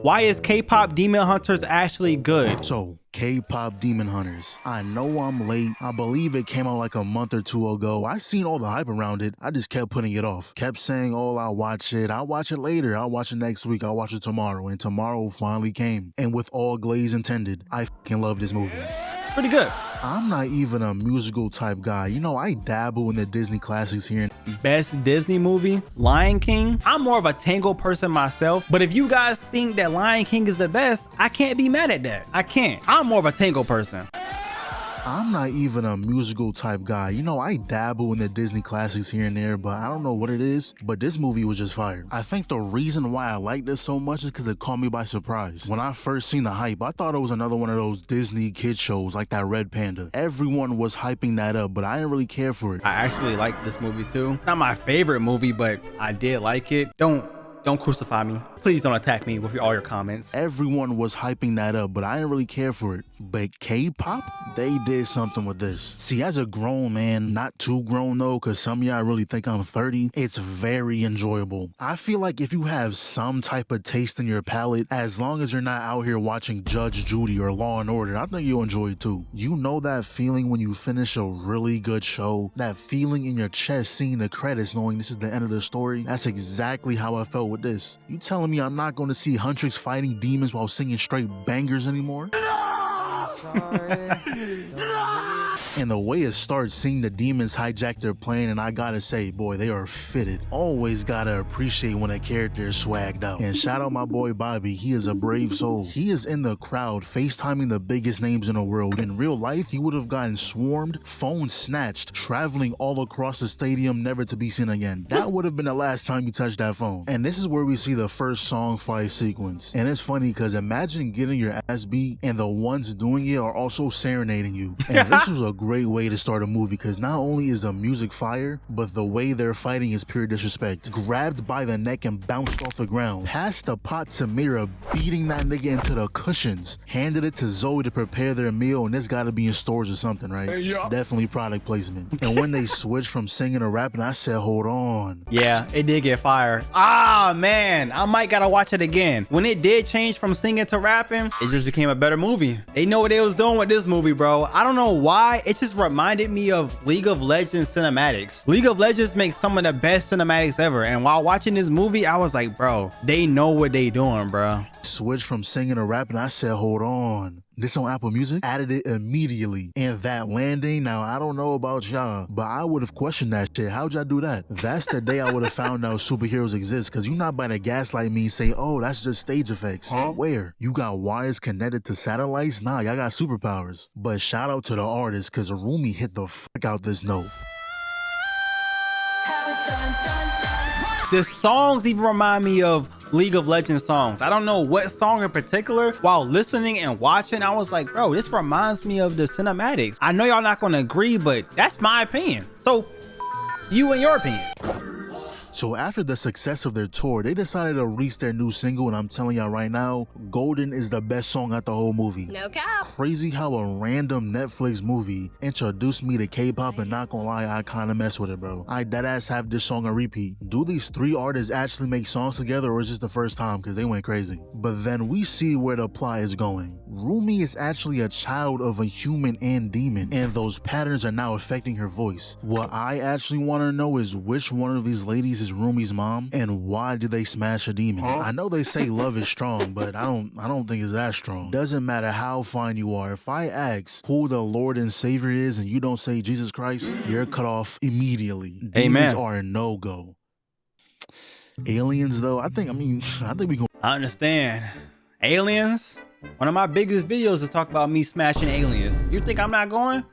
Why is K-pop Demon Hunters actually good? So, K-pop Demon Hunters. I know I'm late. I believe it came out like a month or two ago. I seen all the hype around it. I just kept putting it off. Kept saying, oh, I'll watch it. I'll watch it later. I'll watch it next week. I'll watch it tomorrow. And tomorrow finally came. And with all glaze intended, I fucking love this movie. Pretty good. I'm not even a musical type guy. You know, I dabble in the Disney classics here. Best Disney movie? Lion King? I'm more of a Tango person myself, but if you guys think that Lion King is the best, I can't be mad at that. I can't. I'm more of a Tango person. I'm not even a musical type guy. You know, I dabble in the Disney classics here and there, but I don't know what it is, but this movie was just fire. I think the reason why I like this so much is because it caught me by surprise. When I first seen the hype, I thought it was another one of those Disney kid shows like that Red Panda. Everyone was hyping that up, but I didn't really care for it. I actually like this movie too. Not my favorite movie, but I did like it. Don't crucify me. Please don't attack me with all your comments. Everyone was hyping that up, but I didn't really care for it. But K-pop, they did something with this. See, as a grown man, not too grown though, because some of y'all really think I'm 30, it's very enjoyable. I feel like if you have some type of taste in your palate, as long as you're not out here watching Judge Judy or Law and Order, I think you'll enjoy it too. You know that feeling when you finish a really good show? That feeling in your chest seeing the credits knowing this is the end of the story? That's exactly how I felt with this. You telling me I'm not going to see Huntrix fighting demons while singing straight bangers anymore? And the way it starts, seeing the demons hijack their plane, and I gotta say, boy, they are fitted. Always gotta appreciate when a character is swagged out. And shout out my boy Bobby, he is a brave soul. He is in the crowd, FaceTiming the biggest names in the world. In real life, he would have gotten swarmed, phone snatched, traveling all across the stadium, never to be seen again. That would have been the last time you touched that phone. And this is where we see the first song fight sequence. And it's funny, because imagine getting your ass beat, and the ones doing it are also serenading you. And this was a great way to start a movie, because not only is the music fire, but the way they're fighting is pure disrespect. Grabbed by the neck and bounced off the ground. Passed the pot to Mira, beating that nigga into the cushions. Handed it to Zoe to prepare their meal, and this gotta be in stores or something, right? Yeah. Definitely product placement. And when they switched from singing to rapping, I said, hold on. Yeah, it did get fire. Ah, man, I might gotta watch it again. When it did change from singing to rapping, it just became a better movie. They know what they was doing with this movie, bro. I don't know why. It just reminded me of League of Legends cinematics. League of Legends makes some of the best cinematics ever, and while watching this movie, I was like, bro, they know what they doing, bro. Switched from singing to rapping, I said, hold on. This on Apple Music? Added it immediately. And that landing, now I don't know about y'all, but I would have questioned that shit. How'd y'all do that? That's the day I would have found out superheroes exist, because you're not about to gaslight me and say, oh, that's just stage effects. Huh? Where? You got wires connected to satellites? Nah, y'all got superpowers. But shout out to the artist, because Rumi hit the fuck out this note. The songs even remind me of League of Legends songs. I don't know what song in particular. While listening and watching, I was like, bro, this reminds me of the cinematics. I know y'all not gonna agree, but that's my opinion. So, you and your opinion. So after the success of their tour, they decided to release their new single, and I'm telling y'all right now, Golden is the best song at the whole movie. No cap. Crazy how a random Netflix movie introduced me to K-pop, and not gonna lie, I kinda mess with it, bro. I deadass have this song on repeat. Do these three artists actually make songs together, or is this the first time? Because they went crazy. But then we see where the plot is going. Rumi is actually a child of a human and demon, and those patterns are now affecting her voice. What I actually want to know is which one of these ladies is Rumi's mom, and why did they smash a demon? Huh? I know they say love is strong, but I don't think it's that strong. Doesn't matter how fine you are. If I ask who the Lord and Savior is and you don't say Jesus Christ, you're cut off immediately. Demons are a no-go. Aliens though, I think we can. I understand. Aliens? One of my biggest videos is talk about me smashing aliens. You think I'm not going?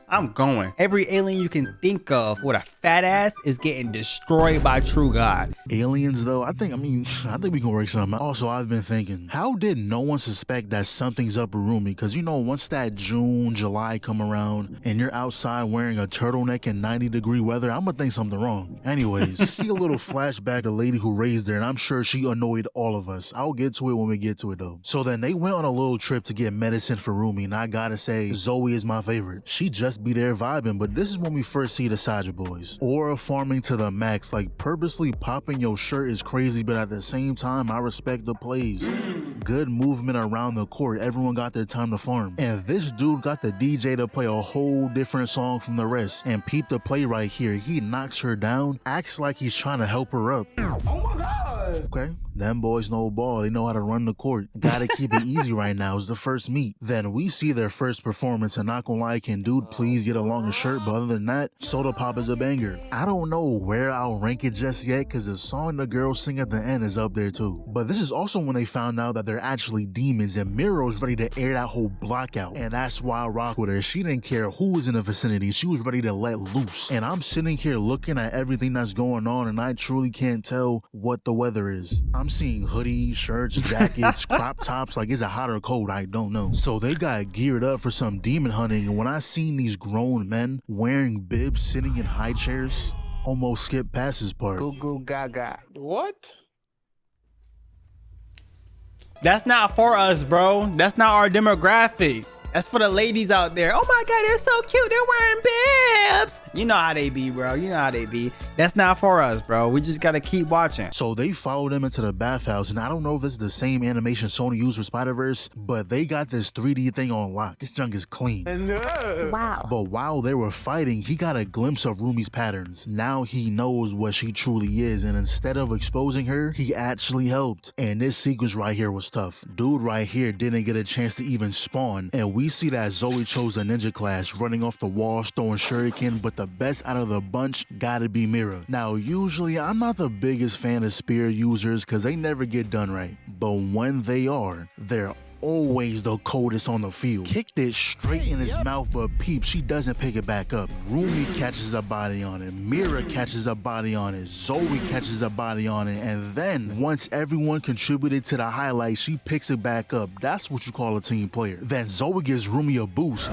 I'm going. Every alien you can think of with a fat ass is getting destroyed by TrueGawd. Aliens though, I think we can work something out. Also, I've been thinking, how did no one suspect that something's up with Rumi? Because you know, once that June, July come around and you're outside wearing a turtleneck in 90-degree weather, I'm gonna think something wrong. Anyways, you see a little flashback, the lady who raised her, and I'm sure she annoyed all of us. I'll get to it when we get to it though. So then they went on a little trip to get medicine for Rumi, and I gotta say, Zoe is my favorite. She just be there vibing, but this is when we first see the Saja boys. Aura farming to the max, like purposely popping your shirt is crazy, but at the same time, I respect the plays. Good movement around the court, everyone got their time to farm. And this dude got the DJ to play a whole different song from the rest. And peep the play right here, he knocks her down, acts like he's trying to help her up. Oh my God. Okay, them boys know ball, they know how to run the court. Gotta keep it easy right now, it's the first meet. Then we see their first performance, and not gonna lie, can dude please get a longer shirt, but other than that, Soda Pop is a banger. I don't know where I'll rank it just yet, cause the song the girls sing at the end is up there too. But this is also when they found out that they're actually demons, and Miro's ready to air that whole block out. And that's why I rock with her. She didn't care who was in the vicinity, she was ready to let loose. And I'm sitting here looking at everything that's going on, and I truly can't tell what the weather is. I'm seeing hoodies, shirts, jackets, crop tops, like it's a hot or cold, I don't know. So they got geared up for some demon hunting, and when I seen these grown men wearing bibs sitting in high chairs, almost skipped past this part. Goo goo gaga. What? That's not for us, bro. That's not our demographic. That's for the ladies out there. Oh my God, they're so cute. They're wearing bibs. You know how they be, bro. You know how they be. That's not for us, bro. We just got to keep watching. So they followed them into the bathhouse, and I don't know if this is the same animation Sony used for Spider-Verse, but they got this 3D thing on lock. This junk is clean. Wow. But while they were fighting, he got a glimpse of Rumi's patterns. Now he knows what she truly is, and instead of exposing her, he actually helped. And this sequence right here was tough. Dude right here didn't get a chance to even spawn, and we see that Zoe chose the ninja class, running off the walls, throwing shuriken, but the best out of the bunch gotta be Mira. Now, usually I'm not the biggest fan of spear users because they never get done right, but when they are, they're always the coldest on the field. Kicked it straight in his mouth, but peep, she doesn't pick it back up. Rumi catches a body on it, Mira catches a body on it, Zoe catches a body on it, and then once everyone contributed to the highlight, she picks it back up. That's what you call a team player. Then Zoe gives Rumi a boost.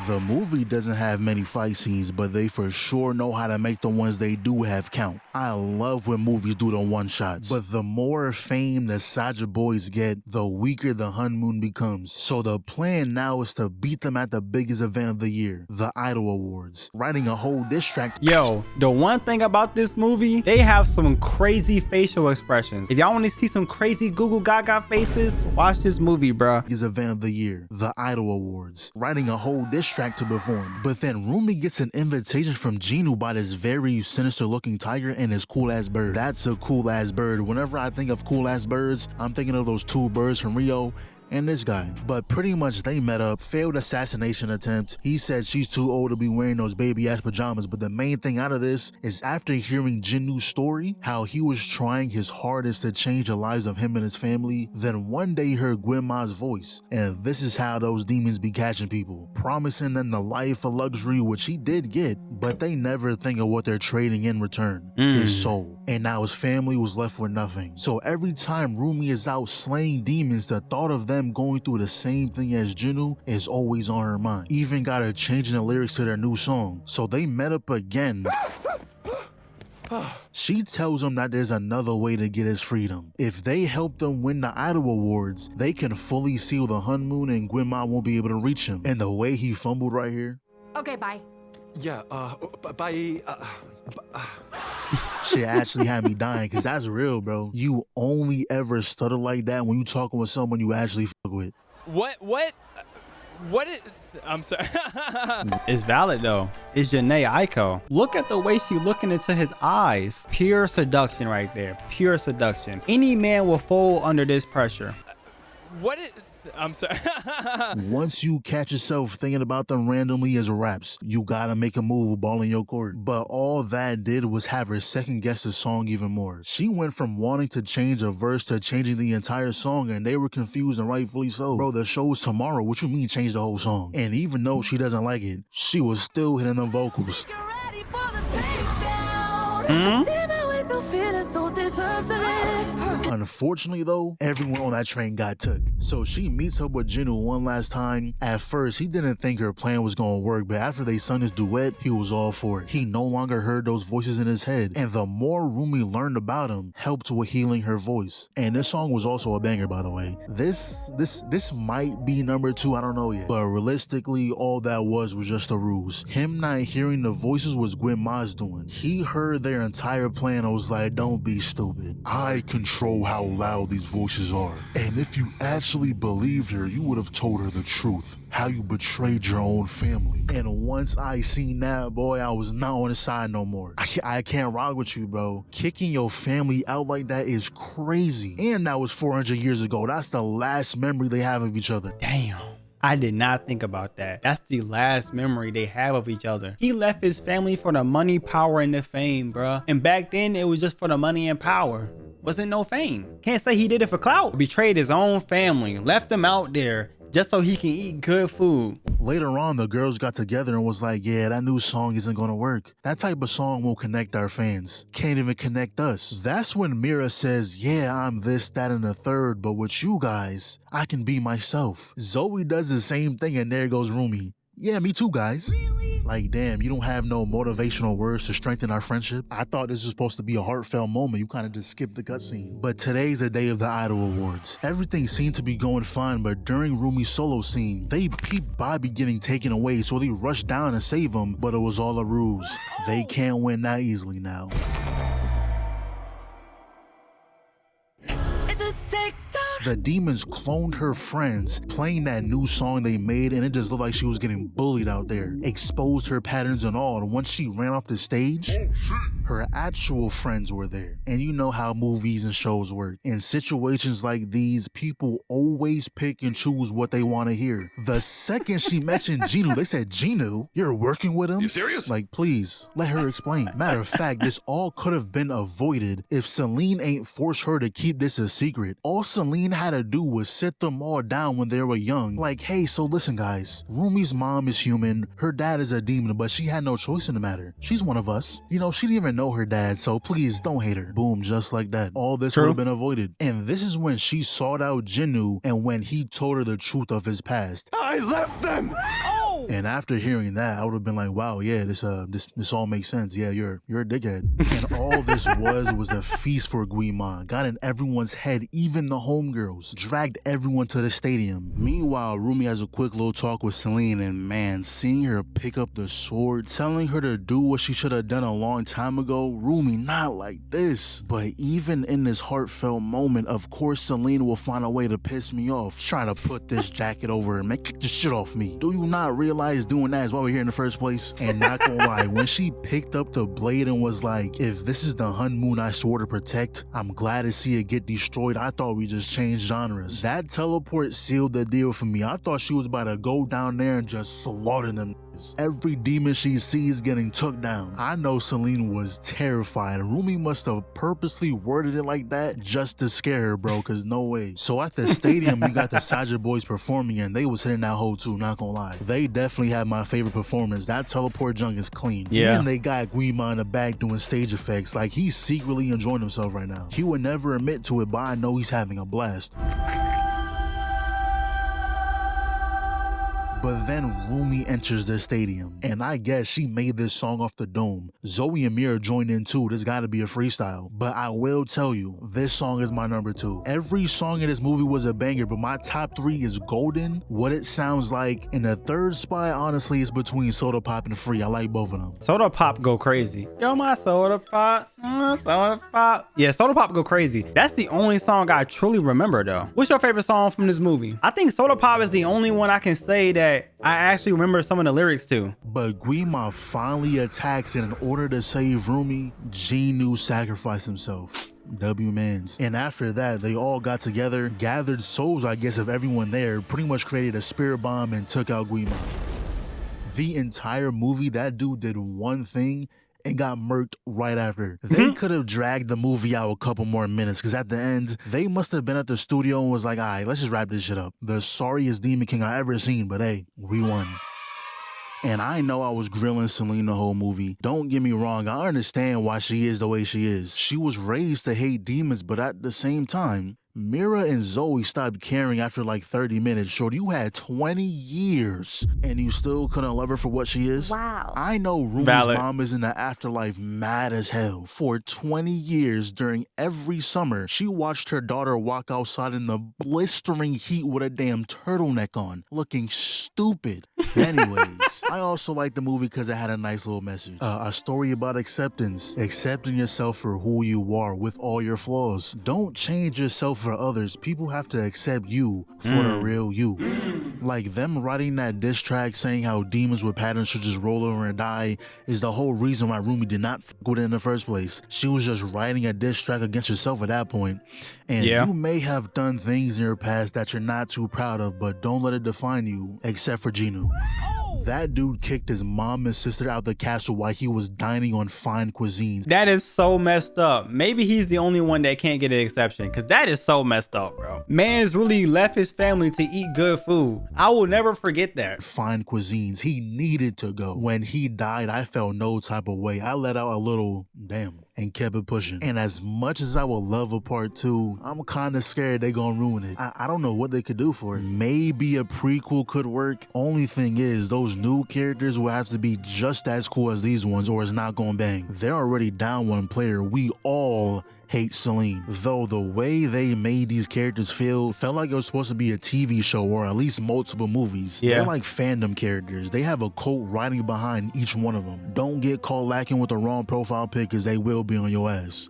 The movie doesn't have many fight scenes, but they for sure know how to make the ones they do have count. I love when movies do the one-shots, but the more fame the Saja boys get, the weaker the honeymoon becomes. So the plan now is to beat them at the biggest event of the year, the Idol Awards, writing a whole diss track. Yo, the one thing about this movie, they have some crazy facial expressions. If y'all want to see some crazy Google Gaga faces, watch this movie, bruh. Biggest event of the year, the Idol Awards, writing a whole diss track to perform. But then Rumi gets an invitation from Genu by this very sinister looking tiger and his cool ass bird. That's a cool ass bird. Whenever I think of cool ass birds, I'm thinking of those two birds from Rio and this guy. But pretty much they met up, failed assassination attempt. He said she's too old to be wearing those baby ass pajamas, but the main thing out of this is after hearing Genu's story, how he was trying his hardest to change the lives of him and his family, then one day he heard Gwenma's voice, and this is how those demons be catching people, promising them the life of luxury, which he did get, but they never think of what they're trading in return, his soul. And now his family was left with nothing. So every time Rumi is out slaying demons, the thought of them going through the same thing as Genu is always on her mind. Even got her changing the lyrics to their new song. So they met up again. She tells him that there's another way to get his freedom. If they help them win the Idol Awards, they can fully seal the honeymoon and Gwenma won't be able to reach him. And the way he fumbled right here. Okay, bye. Yeah, bye. Shit actually had me dying, because that's real, bro. You only ever stutter like that when you talking with someone you actually fuck with. What is... I'm sorry. It's valid though. It's Janae Aiko. Look at the way she looking into his eyes. Pure seduction right there. Pure seduction. Any man will fold under this pressure. What is... I'm sorry. Once you catch yourself thinking about them randomly as raps, you gotta make a move ball in your court. But all that did was have her second guess the song even more. She went from wanting to change a verse to changing the entire song, and they were confused, and rightfully so. Bro, the show's tomorrow. What you mean change the whole song? And even though she doesn't like it, she was still hitting the vocals. Unfortunately though, everyone on that train got took. So she meets up with Jinu one last time. At first, he didn't think her plan was gonna work, but after they sung this duet, he was all for it. He no longer heard those voices in his head, and the more Rumi learned about him, helped with healing her voice. And this song was also a banger, by the way. This might be number 2, I don't know yet. But realistically, all that was just a ruse. Him not hearing the voices was Gwen Ma's doing. He heard their entire plan and was like, don't be stupid. I control how loud these voices are. And if you actually believed her, you would have told her the truth. How you betrayed your own family. And once I seen that, boy, I was not on his side no more. I can't rock with you, bro. Kicking your family out like that is crazy. And that was 400 years ago. That's the last memory they have of each other. Damn. I did not think about that. That's the last memory they have of each other. He left his family for the money, power, and the fame, bruh. And back then, it was just for the money and power. Wasn't no fame. Can't say he did it for clout. Betrayed his own family, left them out there just so he can eat good food. Later on, the girls got together and was like, yeah, that new song isn't gonna work. That type of song won't connect our fans. Can't even connect us. That's when Mira says, yeah, I'm this, that, and the third, but with you guys, I can be myself. Zoe does the same thing and there goes Rumi. Yeah, me too, guys. Really? Like, damn, you don't have no motivational words to strengthen our friendship? I thought this was supposed to be a heartfelt moment. You kind of just skipped the cutscene. But today's the day of the Idol Awards. Everything seemed to be going fine, but during Rumi's solo scene, they peeped Bobby getting taken away, so they rushed down to save him, but it was all a ruse. They can't win that easily now. It's a TikTok. The demons cloned her friends, playing that new song they made, and it just looked like she was getting bullied out there. Exposed her patterns and all, and once she ran off the stage, her actual friends were there. And you know how movies and shows work. In situations like these, people always pick and choose what they want to hear. The second she mentioned Genu, they said, Genu, you're working with him? You serious? Like, please, let her explain. Matter of fact, this all could have been avoided if Celine ain't forced her to keep this a secret. All Celine had to do was sit them all down when they were young. Like, hey, so listen guys, Rumi's mom is human, her dad is a demon, but she had no choice in the matter. She's one of us. You know, she didn't even know her dad, so please don't hate her. Boom, just like that. All this would have been avoided. And this is when she sought out Genu and when he told her the truth of his past. I left them! And after hearing that, I would have been like, wow, yeah, this all makes sense. Yeah, you're a dickhead. And all this was a feast for Guima. Got in everyone's head, even the homegirls. Dragged everyone to the stadium. Meanwhile, Rumi has a quick little talk with Celine, and man, seeing her pick up the sword, telling her to do what she should have done a long time ago, Rumi, not like this. But even in this heartfelt moment, of course, Celine will find a way to piss me off. Trying to put this jacket over her, man, get the shit off me. Do you not realize doing that is why we're here in the first place? And not gonna lie, when she picked up the blade and was like, if this is the Hun Moon I swore to protect, I'm glad to see it get destroyed. I thought we just changed genres. That teleport sealed the deal for me. I thought she was about to go down there and just slaughter them. Every demon she sees getting took down. I know Celine was terrified. Rumi must have purposely worded it like that just to scare her, bro, cause no way. So at the stadium, you got the Sajid boys performing and they was hitting that hole too, not gonna lie. They definitely had my favorite performance. That teleport junk is clean. Yeah. And they got Guima in the back doing stage effects. Like, he's secretly enjoying himself right now. He would never admit to it, but I know he's having a blast. But then Rumi enters the stadium, and I guess she made this song off the dome. Zoe and Mira joined in too. This gotta be a freestyle. But I will tell you, this song is my number 2. Every song in this movie was a banger, but my top 3 is Golden, What It Sounds Like, and the third spot, honestly, is between Soda Pop and Free. I like both of them. Soda Pop go crazy. Yo, my Soda Pop, Soda Pop. Yeah, Soda Pop go crazy. That's the only song I truly remember though. What's your favorite song from this movie? I think Soda Pop is the only one I can say that I actually remember some of the lyrics to. But Guima finally attacks, and in order to save Rumi, Genu sacrificed himself. W-mans. And after that, they all got together, gathered souls, I guess, of everyone there, pretty much created a spirit bomb and took out Guima. The entire movie, that dude did one thing and got murked right after. They could have dragged the movie out a couple more minutes, because at the end, they must have been at the studio and was like, all right, let's just wrap this shit up. The sorriest Demon King I ever seen, but hey, we won. And I know I was grilling Celine the whole movie. Don't get me wrong, I understand why she is the way she is. She was raised to hate demons, but at the same time, Mira and Zoe stopped caring after like 30 minutes. Shorty, you had 20 years and you still couldn't love her for what she is? Wow. I know Ruby's Valid. mom is in the afterlife mad as hell. For 20 years during every summer, she watched her daughter walk outside in the blistering heat with a damn turtleneck on, looking stupid. Anyways, I also like the movie because it had a nice little message. A story about acceptance. Accepting yourself for who you are with all your flaws. Don't change yourself for others. People have to accept you for the real you. Like them writing that diss track saying how demons with patterns should just roll over and die is the whole reason why Rumi did not fuck with it in the first place. She was just writing a diss track against herself at that point. And you may have done things in your past that you're not too proud of, but don't let it define you, except for Genu. That dude kicked his mom and sister out the castle while he was dining on fine cuisines. That is so messed up. Maybe he's the only one that can't get an exception, because that is so messed up, bro. Man's really left his family to eat good food. I will never forget that. Fine cuisines. He needed to go. When he died, I felt no type of way. I let out a little damn and kept it pushing. And as much as I would love a part 2, I'm kind of scared they gonna ruin it. I don't know what they could do for it. Maybe a prequel could work. Only thing is, those new characters will have to be just as cool as these ones or it's not gonna bang. They're already down one player. We all hate Celine. Though the way they made these characters felt like it was supposed to be a TV show or at least multiple movies. Yeah. They're like fandom characters. They have a cult riding behind each one of them. Don't get caught lacking with the wrong profile pic because they will be on your ass.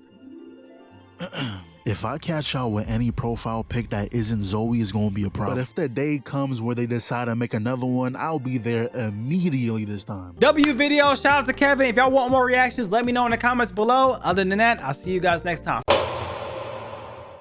If I catch y'all with any profile pic that isn't Zoe, it's gonna be a problem. But if the day comes where they decide to make another one, I'll be there immediately this time. W video, shout out to Kevin. If y'all want more reactions, let me know in the comments below. Other than that, I'll see you guys next time.